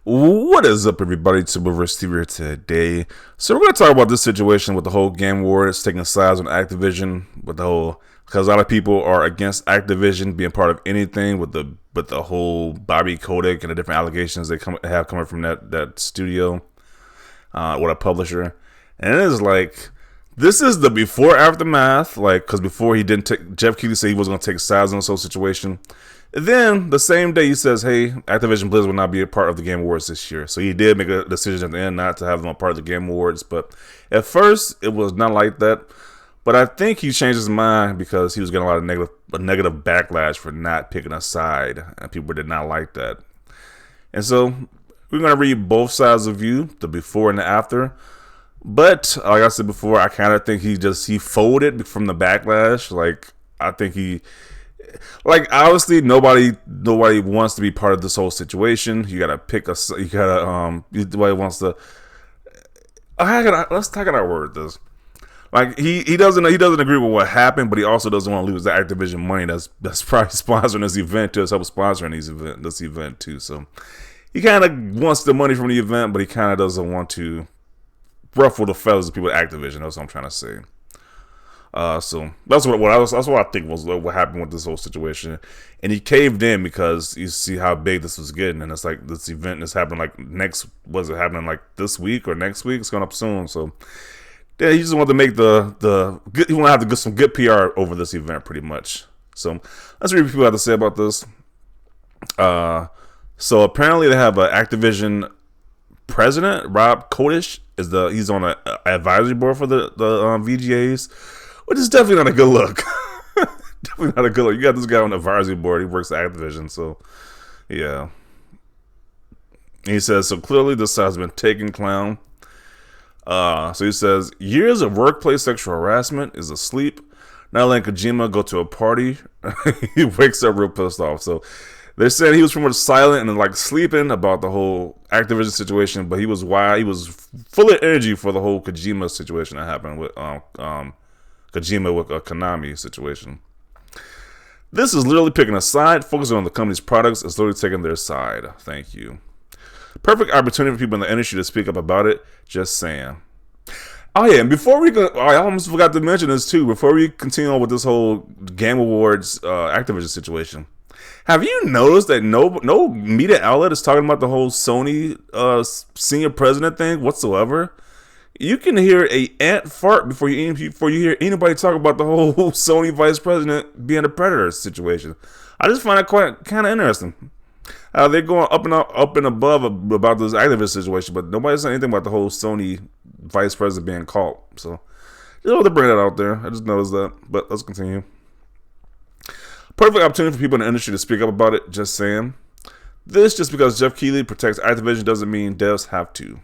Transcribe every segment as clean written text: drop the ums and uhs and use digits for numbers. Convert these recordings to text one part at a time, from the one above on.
What is up, everybody? Timberverse TV here today. So we're going to talk about this situation with the whole game wars taking sides on Activision, with the whole, because a lot of people are against Activision being part of anything with the whole Bobby Kotick and the different allegations they have coming from that studio, with a publisher, and it is like. This is the before aftermath, like, because before he didn't take, Geoff Keighley said he was going to take sides on this whole situation. And then the same day he says, hey, Activision Blizzard will not be a part of the Game Awards this year. So he did make a decision at the end not to have them a part of the Game Awards. But at first, it was not like that. But I think he changed his mind because he was getting a lot of negative backlash for not picking a side. And people did not like that. And so we're going to read both sides of view, the before and the after. But like I said before, I kind of think he folded from the backlash. Like, I think obviously nobody wants to be part of this whole situation. You gotta pick nobody wants to. How can I word this? Like, he doesn't agree with what happened, but he also doesn't want to lose the Activision money that's probably sponsoring this event too. It's help sponsoring this event too. So he kind of wants the money from the event, but he kind of doesn't want to ruffle the feathers of people at Activision. That's what I'm trying to say. So that's what I think was what happened with this whole situation. And he caved in because you see how big this was getting, and it's like this event is happening happening like this week or next week? It's going up soon. So yeah, he just wanted to make he want to have to get some good PR over this event, pretty much. So let's read what people have to say about this. So apparently they have an Activision president, Rob Kotick, he's on an advisory board for the VGA'S, which is definitely not a good look. Definitely not a good look. You got this guy on the advisory board. He works at Activision, so yeah. He says, so clearly this has been taken clown. So he says, years of workplace sexual harassment is asleep. Not letting Kojima go to a party. He wakes up real pissed off. So they said he was pretty much silent and like sleeping about the whole Activision situation, but he was full of energy for the whole Kojima situation that happened with Kojima with a Konami situation. This is literally picking a side, focusing on the company's products, and slowly taking their side. Thank you. Perfect opportunity for people in the industry to speak up about it. Just saying. Oh yeah, and before we go, I almost forgot to mention this too. Before we continue on with this whole Game Awards Activision situation. Have you noticed that no media outlet is talking about the whole Sony senior president thing whatsoever? You can hear an ant fart before you hear anybody talk about the whole Sony vice president being a predator situation. I just find it quite kind of interesting. They're going up and above about this Activision situation, but nobody's saying anything about the whole Sony vice president being caught. So just want to bring that out there. I just noticed that. But let's continue. Perfect opportunity for people in the industry to speak up about it. Just saying. This just because Geoff Keighley protects Activision doesn't mean devs have to.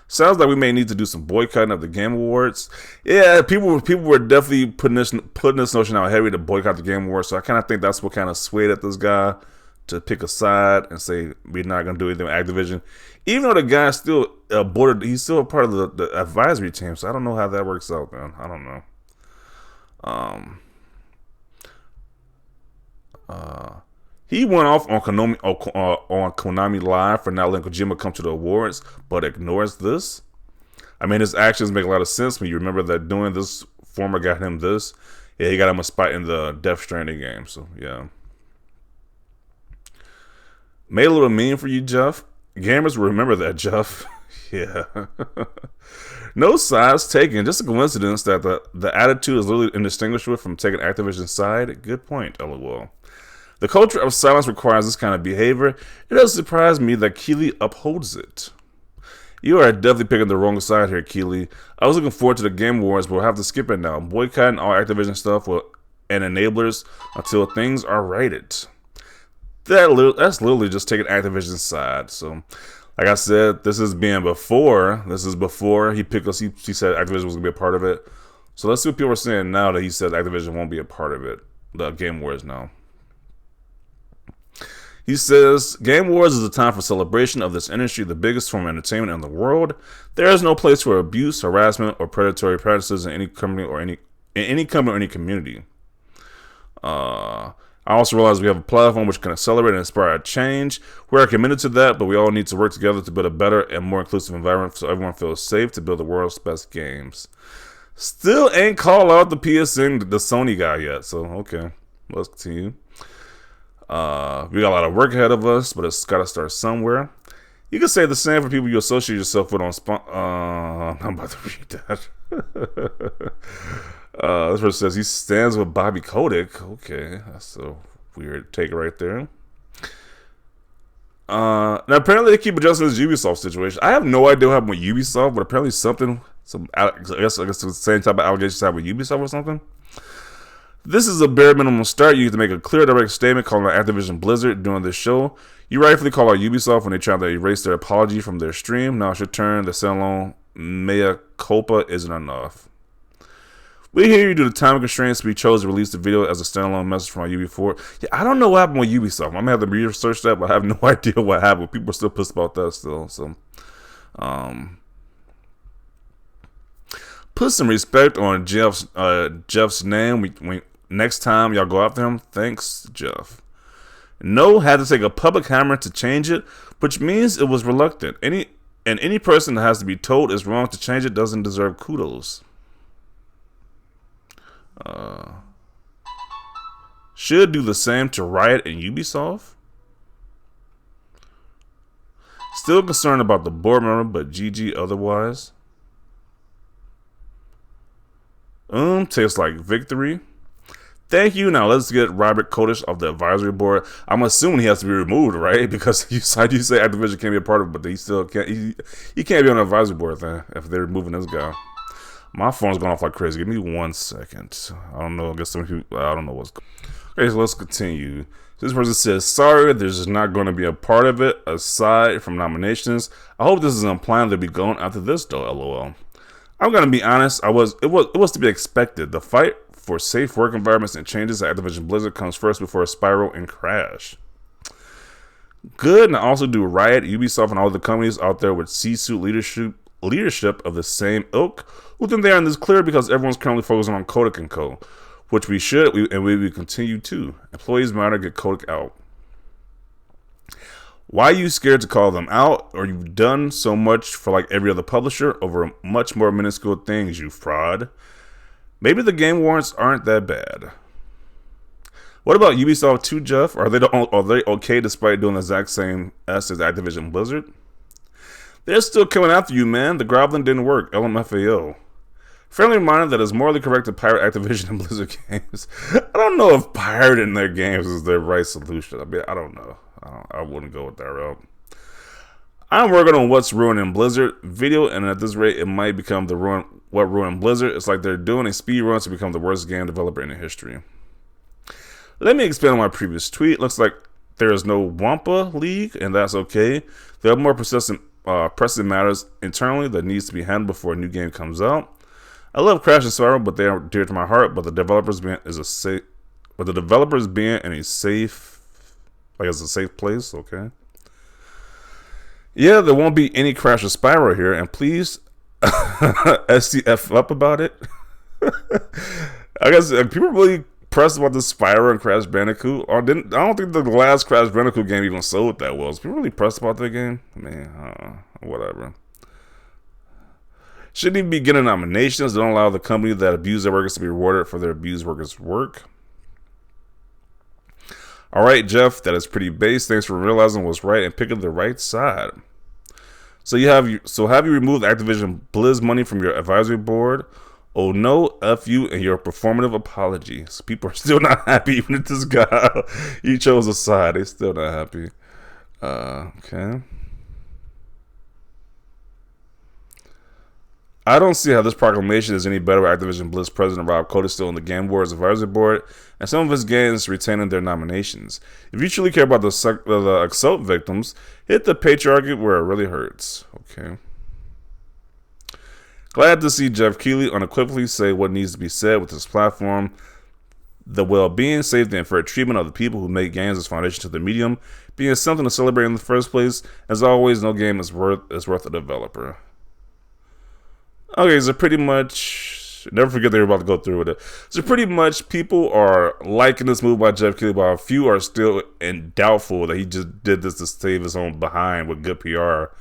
Sounds like we may need to do some boycotting of the Game Awards. Yeah, people were definitely putting this notion out heavy to boycott the Game Awards. So I kind of think that's what kind of swayed at this guy to pick a side and say we're not going to do anything with Activision. Even though the guy's still he's still a part of the advisory team. So I don't know how that works out, man. I don't know. He went off on Konami Live for not letting Kojima come to the awards, but ignores this. I mean, his actions make a lot of sense when you remember that doing this former got him this. Yeah, he got him a spot in the Death Stranding game, so yeah. Made a little meme for you, Geoff. Gamers will remember that, Geoff. Yeah. No sides taken. Just a coincidence that the attitude is literally indistinguishable from taking Activision's side. Good point, LOL. The culture of silence requires this kind of behavior. It doesn't surprise me that Keighley upholds it. You are definitely picking the wrong side here, Keighley. I was looking forward to the Game Awards, but we'll have to skip it now. Boycotting all Activision stuff and enablers until things are righted. That's literally just taking Activision's side. So, like I said, this is before he picked us. He said Activision was going to be a part of it. So let's see what people are saying now that he said Activision won't be a part of it. The Game Awards now. He says, Game Awards is a time for celebration of this industry, the biggest form of entertainment in the world. There is no place for abuse, harassment, or predatory practices in any company or any community. I also realize we have a platform which can accelerate and inspire change. We are committed to that, but we all need to work together to build a better and more inclusive environment so everyone feels safe to build the world's best games. Still ain't called out the PSN, the Sony guy yet, so okay, let's continue. We got a lot of work ahead of us, but it's got to start somewhere. You can say the same for people you associate yourself with on I'm about to read that. This person says he stands with Bobby Kotick. Okay, that's a weird take right there. Now apparently they keep adjusting this Ubisoft situation. I have no idea what happened with Ubisoft, but apparently I guess the same type of allegations happened with Ubisoft or something. This is a bare minimum start. You need to make a clear, direct statement calling out Activision Blizzard during this show. You rightfully call out Ubisoft when they try to erase their apology from their stream. Now it's your turn. The standalone mea culpa isn't enough. We hear you due to time constraints. We chose to release the video as a standalone message from our UB4. Yeah, I don't know what happened with Ubisoft. I'm gonna have to research that, but I have no idea what happened. People are still pissed about that still. So, put some respect on Geoff's name. Next time y'all go after him, thanks, Geoff. No had to take a public hammer to change it, which means it was reluctant. Any person that has to be told is wrong to change it doesn't deserve kudos. Should do the same to Riot and Ubisoft. Still concerned about the board member, but GG otherwise. Tastes like victory. Thank you. Now let's get Robert Kotick off the advisory board. I'm assuming he has to be removed, right? Because you say Activision can't be a part of it, but he still can't. He can't be on the advisory board then if they're removing this guy. My phone's going off like crazy. Give me 1 second. I don't know. I guess some people. I don't know what's. Okay, so let's continue. This person says, "Sorry, there's just not going to be a part of it aside from nominations. I hope this is implying they'll be going after this though. LOL." I'm gonna be honest. It was to be expected. The fight for safe work environments and changes at Activision Blizzard comes first before Spyro and Crash. Good, and I also do Riot, Ubisoft, and all the companies out there with C-suite leadership of the same ilk who think they are in this clear because everyone's currently focusing on Kotick and Co., which we should, and we will continue to. Employees matter, get Kotick out. Why are you scared to call them out? Or you've done so much for like every other publisher over much more minuscule things, you fraud. Maybe the game warrants aren't that bad. What about Ubisoft too, Geoff? Are they okay despite doing the exact same as Activision Blizzard? They're still coming after you, man. The Groveling didn't work. LMFAO. Friendly reminder that it's morally correct to pirate Activision and Blizzard games. I don't know if pirating their games is the right solution. I mean, I don't know. I wouldn't go with that route. I'm working on what's ruining Blizzard video, and at this rate, it might become what ruined Blizzard. It's like they're doing a speed run to become the worst game developer in history. Let me expand on my previous tweet. Looks like there is no Wampa League, and that's okay. There are more pressing matters internally that needs to be handled before a new game comes out. I love Crash and Spyro, but they are dear to my heart. But the developers being in a safe. Like it's a safe place, okay? Yeah, there won't be any Crash or Spyro here, and please STF up about it. I guess people really pressed about the Spyro and Crash Bandicoot. I don't think the last Crash Bandicoot game even sold that well. Is people really pressed about that game? I mean, whatever. Shouldn't even be getting nominations. Don't allow the company that abuse their workers to be rewarded for their abused workers' work. All right, Geoff, that is pretty base. Thanks for realizing what's right and picking the right side. So have you removed Activision Blizz money from your advisory board? Oh no, F you and your performative apology. So people are still not happy, even if this guy he chose a side. They're still not happy. Okay. I don't see how this proclamation is any better with Activision Blizzard President Rob Kotick still on the Game Awards advisory board, and some of his games retaining their nominations. If you truly care about the assault victims, hit the patriarchy where it really hurts. Okay. Glad to see Geoff Keighley unequivocally say what needs to be said with this platform. The well-being, safety, and fair treatment of the people who make games as foundation to the medium, being something to celebrate in the first place. As always, no game is worth a developer. Okay, so pretty much industry. Never forget they were about to go through with it. So pretty much people are liking this move by Geoff Keighley, while a few are still doubtful that he just did this to save his own behind with good PR,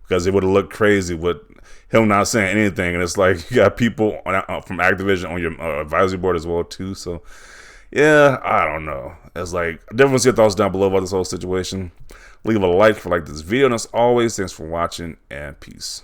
because it would have looked crazy with him not saying anything. And it's like you got people from Activision on your advisory board as well too. So yeah, I don't know. It's like, definitely see your thoughts down below about this whole situation. Leave a like for this video. And as always, thanks for watching and peace.